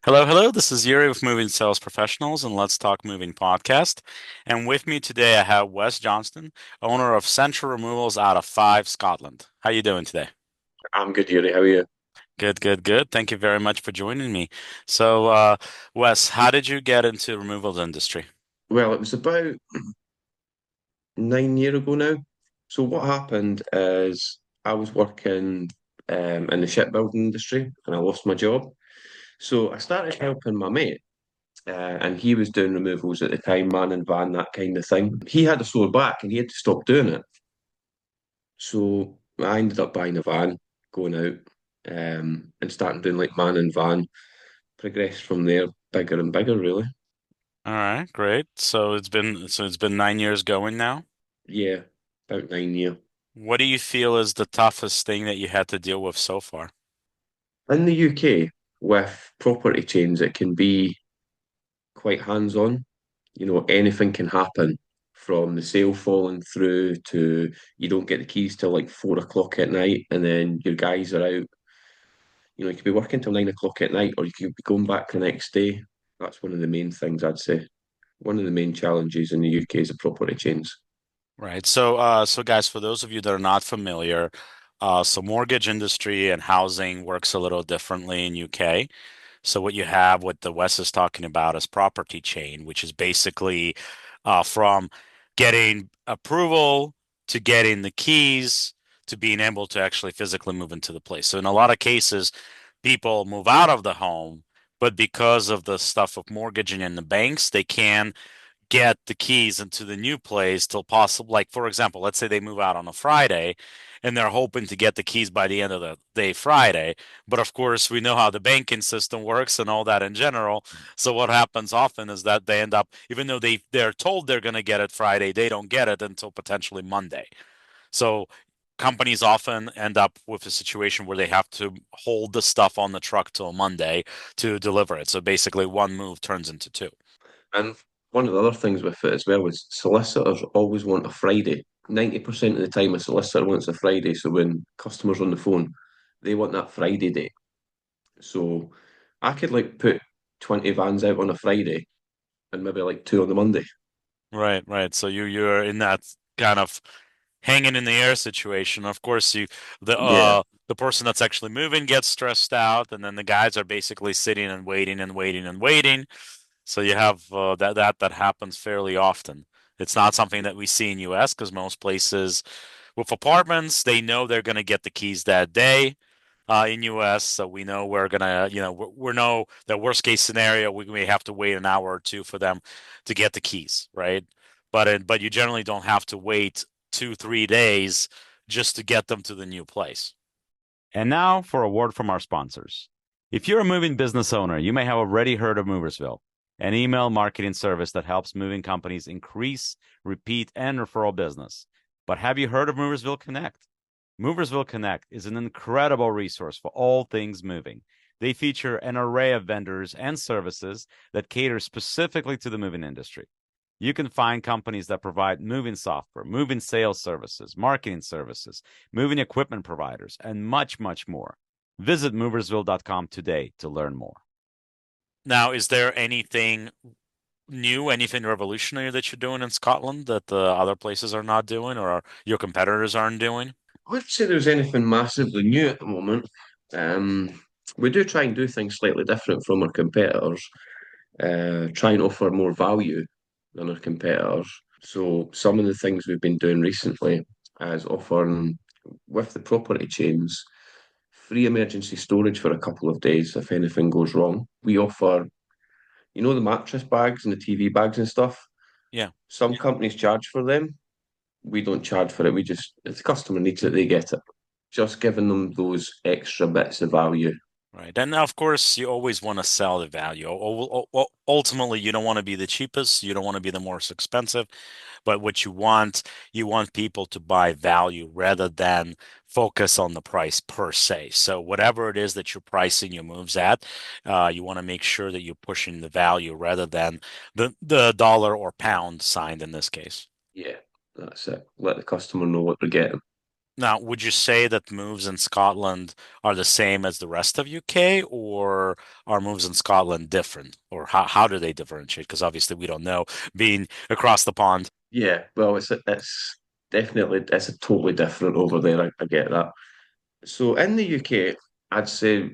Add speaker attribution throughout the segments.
Speaker 1: Hello, hello. This is Yuri with Moving Sales Professionals and Let's Talk Moving podcast. And with me today, I have Wess Johnstone, owner of Central Removals out of Five, Scotland. How you doing today?
Speaker 2: I'm good, Yuri. How are you?
Speaker 1: Good, good, good. Thank you very much for joining me. So, Wes, how did you get into the removals industry?
Speaker 2: Well, it was about 9 years ago now. So what happened is I was working in the shipbuilding industry and I lost my job. So I started helping my mate, and he was doing removals at the time, man and van, that kind of thing. He had a sore back and he had to stop doing it. So I ended up buying a van, going out, and starting doing like man and van. Progressed from there, bigger and bigger, really.
Speaker 1: All right, great. So it's been 9 years going now.
Speaker 2: Yeah, about 9 years.
Speaker 1: What do you feel is the toughest thing that you had to deal with so far?
Speaker 2: In the UK, with property chains, it can be quite hands-on. Anything can happen from the sale falling through to you don't get the keys till like 4 o'clock at night, and then your guys are out. You could be working till 9 o'clock at night, or you could be going back the next day. That's one of the main things I'd say. One of the main challenges in the UK is the property chains.
Speaker 1: Right. So guys, for those of you that are not familiar, so mortgage industry and housing works a little differently in UK. So what you have, what the West is talking about is property chain, which is basically from getting approval to getting the keys to being able to actually physically move into the place. So in a lot of cases, people move out of the home, but because of the stuff of mortgaging in the banks, they can get the keys into the new place till possible. Like, for example, let's say they move out on a Friday and they're hoping to get the keys by the end of the day Friday. But of course, we know how the banking system works and all that in general. So what happens often is that they end up, even though they're told they're going to get it Friday, they don't get it until potentially Monday. So companies often end up with a situation where they have to hold the stuff on the truck till Monday to deliver it. So basically, one move turns into two.
Speaker 2: And one of the other things with it as well is solicitors always want a Friday. 90% of the time, a solicitor wants a Friday. So when customers on the phone, they want that Friday date. So I could like put 20 vans out on a Friday and maybe like two on the Monday.
Speaker 1: Right, right. So you're in that kind of hanging in the air situation. Of course,
Speaker 2: Yeah,
Speaker 1: the person that's actually moving gets stressed out, and then the guys are basically sitting and waiting and waiting and waiting. So you have that happens fairly often. It's not something that we see in US because most places with apartments, they know they're going to get the keys that day. In US, so we know we're gonna, we know the worst case scenario, we may have to wait an hour or two for them to get the keys, right? But you generally don't have to wait 2, 3 days just to get them to the new place. And now for a word from our sponsors. If you're a moving business owner, you may have already heard of Moversville, an email marketing service that helps moving companies increase, repeat, and referral business. But have you heard of Moversville Connect? Moversville Connect is an incredible resource for all things moving. They feature an array of vendors and services that cater specifically to the moving industry. You can find companies that provide moving software, moving sales services, marketing services, moving equipment providers, and much, much more. Visit moversville.com today to learn more. Now, is there anything new, anything revolutionary that you're doing in Scotland that the other places are not doing or your competitors aren't doing?
Speaker 2: I wouldn't say there's anything massively new at the moment. We do try and do things slightly different from our competitors, try and offer more value than our competitors. So some of the things we've been doing recently is offering, with the property chains, free emergency storage for a couple of days if anything goes wrong. We offer, the mattress bags and the TV bags and stuff.
Speaker 1: Yeah.
Speaker 2: Some companies charge for them. We don't charge for it. We just, if the customer needs it, they get it. Just giving them those extra bits of value.
Speaker 1: Right. And of course, you always want to sell the value. Ultimately, you don't want to be the cheapest, you don't want to be the most expensive, but what you want people to buy value rather than focus on the price per se. So whatever it is that you're pricing your moves at, you want to make sure that you're pushing the value rather than the dollar or pound signed in this case.
Speaker 2: Yeah, that's it. Let the customer know what they're getting.
Speaker 1: Now, would you say that moves in Scotland are the same as the rest of UK, or are moves in Scotland different? Or how do they differentiate? Because obviously we don't know being across the pond.
Speaker 2: Yeah, well, it's definitely it's a totally different over there. I get that. So in the UK, I'd say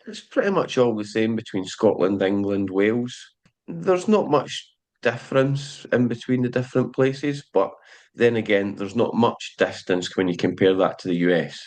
Speaker 2: it's pretty much all the same between Scotland, England, Wales. There's not much difference in between the different places, but then again, there's not much distance when you compare that to the US.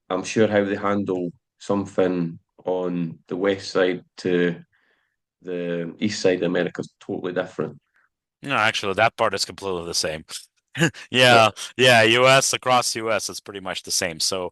Speaker 2: I'm sure how they handle something on the west side to the east side of America is totally different.
Speaker 1: No, actually, that part is completely the same.
Speaker 2: Yeah,
Speaker 1: Yeah, yeah, US across US is pretty much the same. So,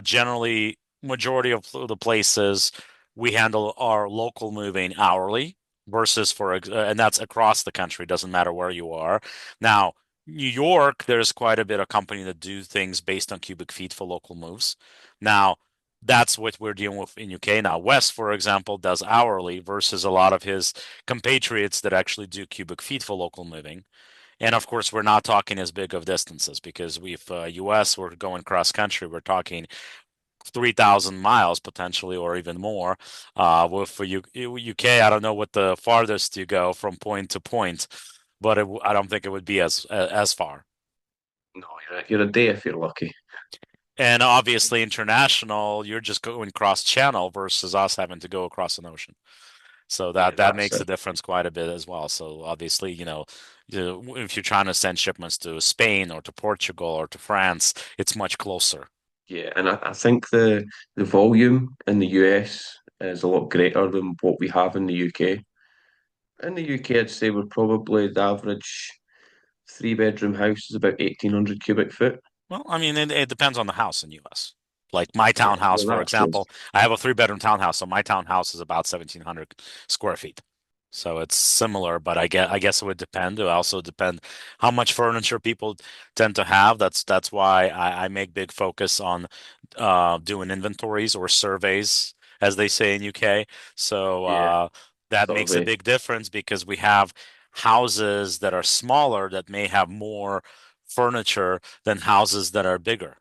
Speaker 1: generally, majority of the places we handle our local moving hourly versus and that's across the country, doesn't matter where you are. Now, New York, there's quite a bit of company that do things based on cubic feet for local moves. Now, that's what we're dealing with in UK. Now, West, for example, does hourly versus a lot of his compatriots that actually do cubic feet for local moving. And of course, we're not talking as big of distances because we've US, we're going cross country, we're talking 3,000 miles potentially or even more. With for UK, I don't know what the farthest you go from point to point, but I don't think it would be as far.
Speaker 2: no, you're a day if you're lucky.
Speaker 1: And obviously, international, you're just going cross channel versus us having to go across an ocean. So
Speaker 2: Yeah,
Speaker 1: that
Speaker 2: that's
Speaker 1: makes a
Speaker 2: it.
Speaker 1: difference quite a bit as well. So obviously, if you're trying to send shipments to Spain or to Portugal or to France, it's much closer.
Speaker 2: Yeah, and I think the volume in the US is a lot greater than what we have in the UK. In the UK, I'd say we're probably the average three-bedroom house is about 1,800 cubic foot.
Speaker 1: Well, I mean, it depends on the house in US. Like my
Speaker 2: Yeah,
Speaker 1: townhouse,
Speaker 2: well,
Speaker 1: for
Speaker 2: that's good.
Speaker 1: example, I have a three-bedroom townhouse, so my townhouse is about 1,700 square feet. So it's similar, but I guess it would depend. It would also depend how much furniture people tend to have. That's why I make big focus on doing inventories or surveys, as they say in UK. So
Speaker 2: Yeah,
Speaker 1: that makes a
Speaker 2: survey.
Speaker 1: big difference because we have houses that are smaller that may have more furniture than houses that are bigger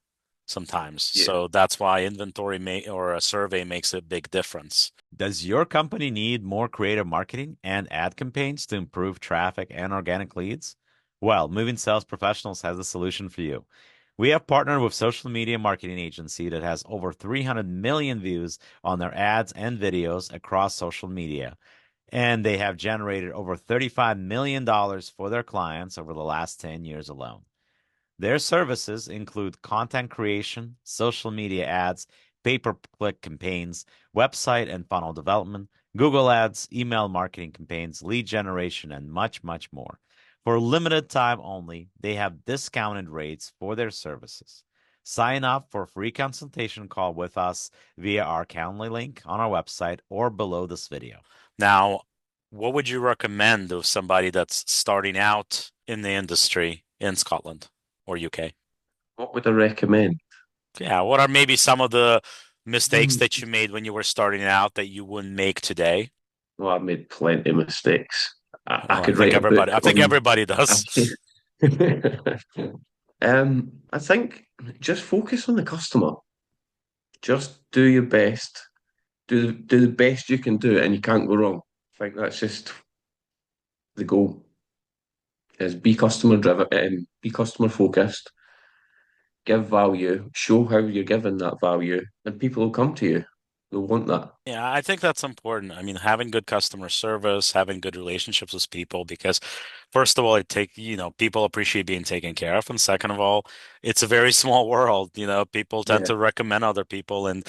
Speaker 1: sometimes.
Speaker 2: Yeah.
Speaker 1: So that's why inventory may or a survey makes a big difference.
Speaker 3: Does your company need more creative marketing and ad campaigns to improve traffic and organic leads? Well, Moving Sales Professionals has a solution for you. We have partnered with social media marketing agency that has over 300 million views on their ads and videos across social media, and they have generated over $35 million for their clients over the last 10 years alone. Their services include content creation, social media ads, pay-per-click campaigns, website and funnel development, Google Ads, email marketing campaigns, lead generation, and much, much more. For limited time only, they have discounted rates for their services. Sign up for a free consultation call with us via our Calendly link on our website or below this video.
Speaker 1: Now, what would you recommend of somebody that's starting out in the industry in Scotland or UK?
Speaker 2: What would I recommend?
Speaker 1: Yeah, what are maybe some of the mistakes
Speaker 2: Hmm.
Speaker 1: that you made when you were starting out that you wouldn't make today?
Speaker 2: Well, I've made plenty of mistakes. I
Speaker 1: Well, I
Speaker 2: could
Speaker 1: think
Speaker 2: write a book
Speaker 1: everybody, I think
Speaker 2: on.
Speaker 1: everybody does.
Speaker 2: I think just focus on the customer. Just do your best. Do the best you can do, and you can't go wrong. I think that's just the goal. Is be customer driven, be customer focused, give value, show how you're giving that value, and people will come to you. They'll want that.
Speaker 1: Yeah, I think that's important. I mean, having good customer service, having good relationships with people, because first of all, people appreciate being taken care of. And second of all, it's a very small world. People tend
Speaker 2: Yeah,
Speaker 1: to recommend other people. And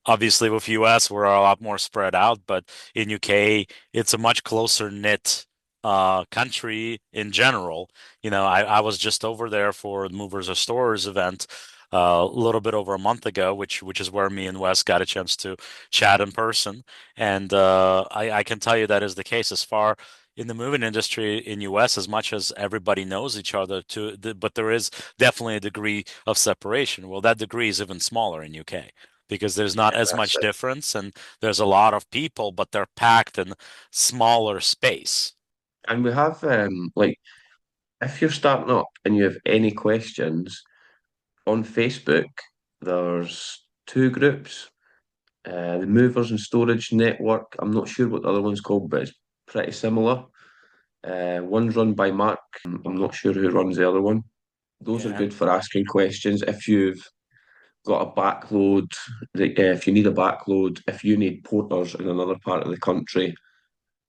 Speaker 1: obviously with US, we're a lot more spread out, but in UK, it's a much closer knit country in general. I was just over there for the Movers or Stores event a little bit over a month ago, which is where me and Wes got a chance to chat in person. And I can tell you that is the case as far in the moving industry in US, as much as everybody knows each other but there is definitely a degree of separation. Well, that degree is even smaller in UK because there's not
Speaker 2: yeah,
Speaker 1: as
Speaker 2: that's
Speaker 1: much
Speaker 2: it.
Speaker 1: difference and there's a lot of people, but they're packed in smaller space.
Speaker 2: And we have like if you're starting up and you have any questions, on Facebook, there's two groups. The Movers and Storage Network. I'm not sure what the other one's called, but it's pretty similar. One's run by Mark. I'm not sure who runs the other one. Those are
Speaker 1: Yeah.
Speaker 2: good for asking questions. If you've got a backload, if you need a backload, if you need porters in another part of the country,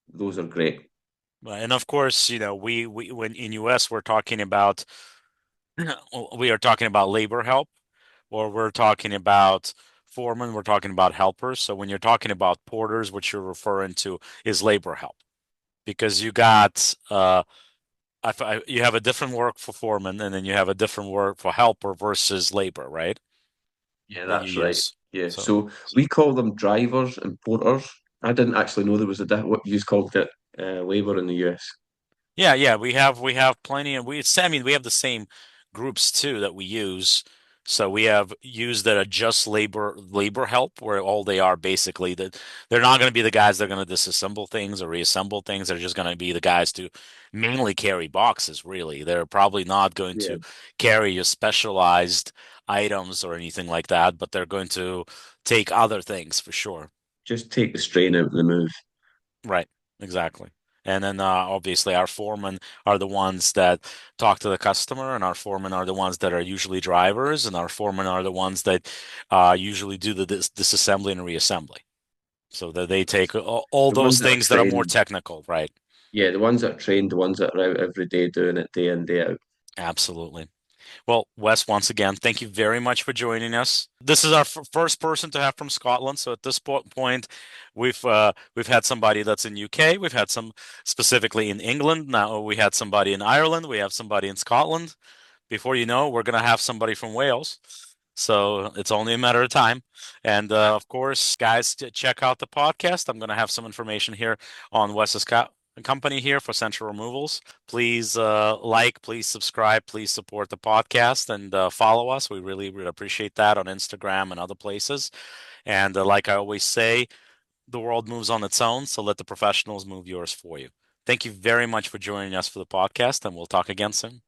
Speaker 2: those are great.
Speaker 1: And of course, we when in US we're talking about we are talking about labor help, or we're talking about foremen, we're talking about helpers. So when you're talking about porters, what you're referring to is labor help because you got you have a different work for foreman and then you have a different work for helper versus labor, right?
Speaker 2: Yeah,
Speaker 1: That you
Speaker 2: that's right.
Speaker 1: use.
Speaker 2: Yeah,
Speaker 1: So
Speaker 2: so we call them drivers and porters. I didn't actually know there was what you called it, labor in the US.
Speaker 1: yeah, yeah, we have plenty, and I mean we have the same groups too that we use. So we have used that are just labor help, where all they are basically that they're not going to be the guys that are going to disassemble things or reassemble things. They're just going to be the guys to mainly carry boxes, really. They're probably not going
Speaker 2: Yeah,
Speaker 1: to carry your specialized items or anything like that, but they're going to take other things for sure.
Speaker 2: just take the strain out of the move.
Speaker 1: Right, exactly. And then obviously our foremen are the ones that talk to the customer, and our foremen are the ones that are usually drivers, and our foremen are the ones that usually do the disassembly and reassembly. So that they take all
Speaker 2: The
Speaker 1: those
Speaker 2: ones that are
Speaker 1: things that are more
Speaker 2: trained,
Speaker 1: technical, right?
Speaker 2: yeah, the ones that are trained, the ones that are out every day doing it day in, day out.
Speaker 1: Absolutely. Well, Wes, once again, thank you very much for joining us. This is our first person to have from Scotland. So at this point, we've had somebody that's in UK. We've had some specifically in England. Now we had somebody in Ireland. We have somebody in Scotland. Before you know, we're gonna have somebody from Wales. So it's only a matter of time. And of course, guys, check out the podcast. I'm gonna have some information here on Wes's company here for Central Removals. Please please subscribe, please support the podcast and follow us. We really, really appreciate that on Instagram and other places. And like I always say, the world moves on its own, so let the professionals move yours for you. Thank you very much for joining us for the podcast, and we'll talk again soon.